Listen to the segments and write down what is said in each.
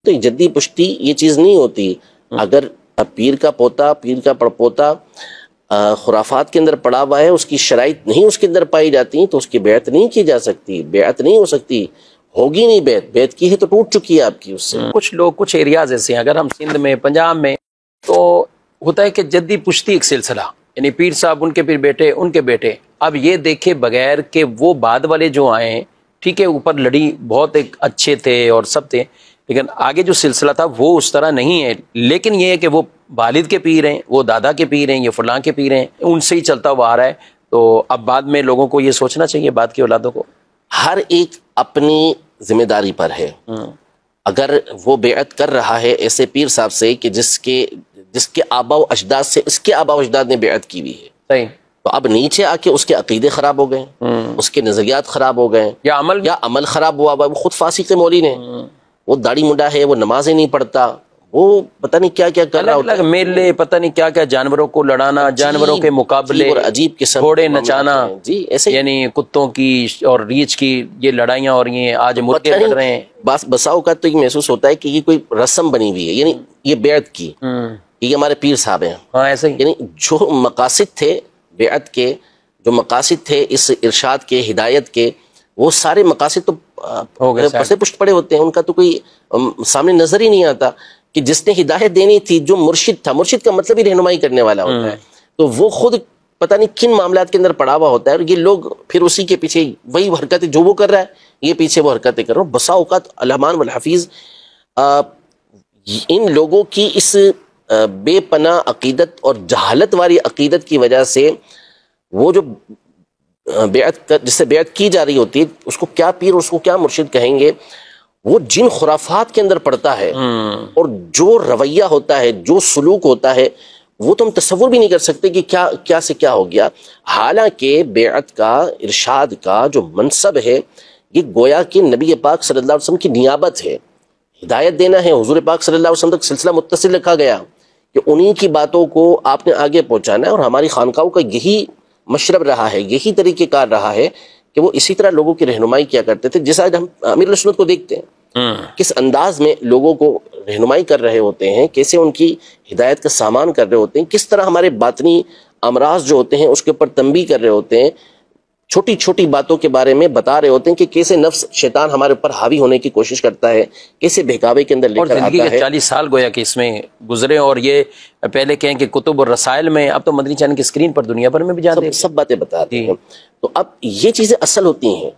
تو جدی پشتی یہ چیز نہیں ہوتی. اگر پیر کا پوتا، پیر کا پڑپوتا خرافات کے اندر پڑا ہوا ہے، اس کی شرائط نہیں اس کے اندر پائی جاتی تو اس کی بیعت نہیں کی جا سکتی، بیعت نہیں ہو سکتی، ہوگی نہیں بیعت. بیعت کی ہے تو ٹوٹ چکی ہے آپ کی اس سے. کچھ لوگ کچھ ایریاز ایسے ہیں، اگر ہم سندھ میں، پنجاب میں، تو ہوتا ہے کہ جدی پشتی ایک سلسلہ، یعنی پیر صاحب، ان کے پیر بیٹے، ان کے بیٹے. اب یہ دیکھے بغیر کہ وہ بعد والے جو آئے ہیں، ٹھیک ہے اوپر لڑی بہت ایک اچھے تھے اور سب تھے، لیکن آگے جو سلسلہ تھا وہ اس طرح نہیں ہے. لیکن یہ ہے کہ وہ والد کے پیر ہیں، وہ دادا کے پیر ہیں، یہ فلاں کے پیر ہیں، ان سے ہی چلتا ہوا آ رہا ہے. تو اب بعد میں لوگوں کو یہ سوچنا چاہیے، بعد کی اولادوں کو. ہر ایک اپنی ذمہ داری پر ہے. اگر وہ بیعت کر رہا ہے ایسے پیر صاحب سے کہ جس کے آبا و اجداد سے اس کے آبا و اجداد نے بیعت کی ہوئی ہے، صحیح، تو اب نیچے آ کے اس کے عقیدے خراب ہو گئے، اس کے نظریات خراب ہو گئے، یا عمل خراب ہوا. وہ خود فاسق مولوی نے، وہ داڑھی منڈا ہے، وہ نمازیں نہیں پڑھتا، وہ پتہ نہیں کیا کیا کر رہا ہوتا ہے. میلے پتہ نہیں کیا کیا، جانوروں کو لڑانا، جانوروں کے مقابلے، اور عجیب قسم گھوڑے نچانا، جی ایسے، یعنی کتوں کی اور ریچھ کی یہ لڑائیاں ہو رہی ہیں. آج مرغے لڑ رہے ہیں. بسا اوقات تو یہ محسوس ہوتا ہے کہ یہ کوئی رسم بنی ہوئی ہے، یعنی یہ بیعت کی، یہ ہمارے پیر صاحب ہیں. ہاں ایسے ہی، یعنی جو مقاصد تھے بیعت کے، جو مقاصد تھے اس ارشاد کے، ہدایت کے، وہ سارے مقاصد تو پسے پشت پڑے ہوتے ہیں. ان کا تو کوئی سامنے نظر ہی نہیں آتا کہ جس نے ہدایت دینی تھی، جو مرشد تھا، مرشد کا مطلب ہی رہنمائی کرنے والا ہوتا ہے، تو وہ خود پتہ نہیں کن معاملات کے اندر پڑا ہوا ہوتا ہے، اور یہ لوگ پھر اسی کے پیچھے وہی حرکتیں جو وہ کر رہا ہے، یہ پیچھے وہ حرکتیں کر رہا ہوں. بسا اوقات علمان والحفیظ ان لوگوں کی اس بے پناہ عقیدت اور جہالت والی عقیدت کی وجہ سے وہ جو بیعت جس سے بیعت کی جا رہی ہوتی ہے، اس کو کیا پیر، اس کو کیا مرشد کہیں گے، وہ جن خرافات کے اندر پڑتا ہے اور جو رویہ ہوتا ہے، جو سلوک ہوتا ہے، وہ تو ہم تصور بھی نہیں کر سکتے کہ کیا سے کیا ہو گیا. حالانکہ بیعت کا، ارشاد کا جو منصب ہے، یہ گویا کہ نبی پاک صلی اللہ علیہ وسلم کی نیابت ہے، ہدایت دینا ہے. حضور پاک صلی اللہ علیہ وسلم تک سلسلہ متصل رکھا گیا کہ انہی کی باتوں کو آپ نے آگے پہنچانا ہے، اور ہماری خانقاہوں کا یہی مشرب رہا ہے، یہی طریقہ کار رہا ہے کہ وہ اسی طرح لوگوں کی رہنمائی کیا کرتے تھے. جیسا ہم امیر السنت کو دیکھتے ہیں کس انداز میں لوگوں کو رہنمائی کر رہے ہوتے ہیں، کیسے ان کی ہدایت کا سامان کر رہے ہوتے ہیں، کس طرح ہمارے باطنی امراض جو ہوتے ہیں اس کے اوپر تنبیہ کر رہے ہوتے ہیں، چھوٹی چھوٹی باتوں کے بارے میں بتا رہے ہوتے ہیں کہ کیسے نفس شیطان ہمارے اوپر حاوی ہونے کی کوشش کرتا ہے، کیسے بہکاوے کے اندر لے کر آتا ہے. اور زندگی کے 40 سال گویا کہ اس میں گزرے، اور یہ پہلے کہیں کہ کتب اور رسائل میں، اب تو مدنی چینل کی اسکرین پر دنیا بھر میں بھی جاتے ہیں، سب باتیں بتاتے ہیں. تو اب یہ چیزیں اصل ہوتی ہیں،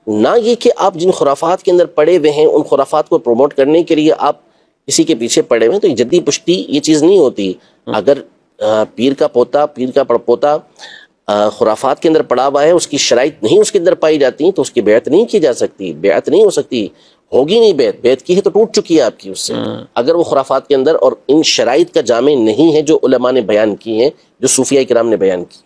نہ یہ کہ آپ جن خرافات کے اندر پڑے ہوئے ہیں ان خرافات کو پروموٹ کرنے کے لیے آپ کسی کے پیچھے پڑے ہوئے ہیں. تو یہ جدی پشتی یہ چیز نہیں ہوتی. اگر پیر کا پوتا، پیر کا پڑپوتا خرافات کے اندر پڑا ہوا ہے، اس کی شرائط نہیں اس کے اندر پائی جاتی تو اس کی بیعت نہیں کی جا سکتی، بیعت نہیں ہو سکتی، ہوگی نہیں بیعت. بیعت کی ہے تو ٹوٹ چکی ہے آپ کی اس سے، اگر وہ خرافات کے اندر اور ان شرائط کا جامع نہیں ہے جو علماء نے بیان کی ہیں، جو صوفیاء کرام نے بیان کی.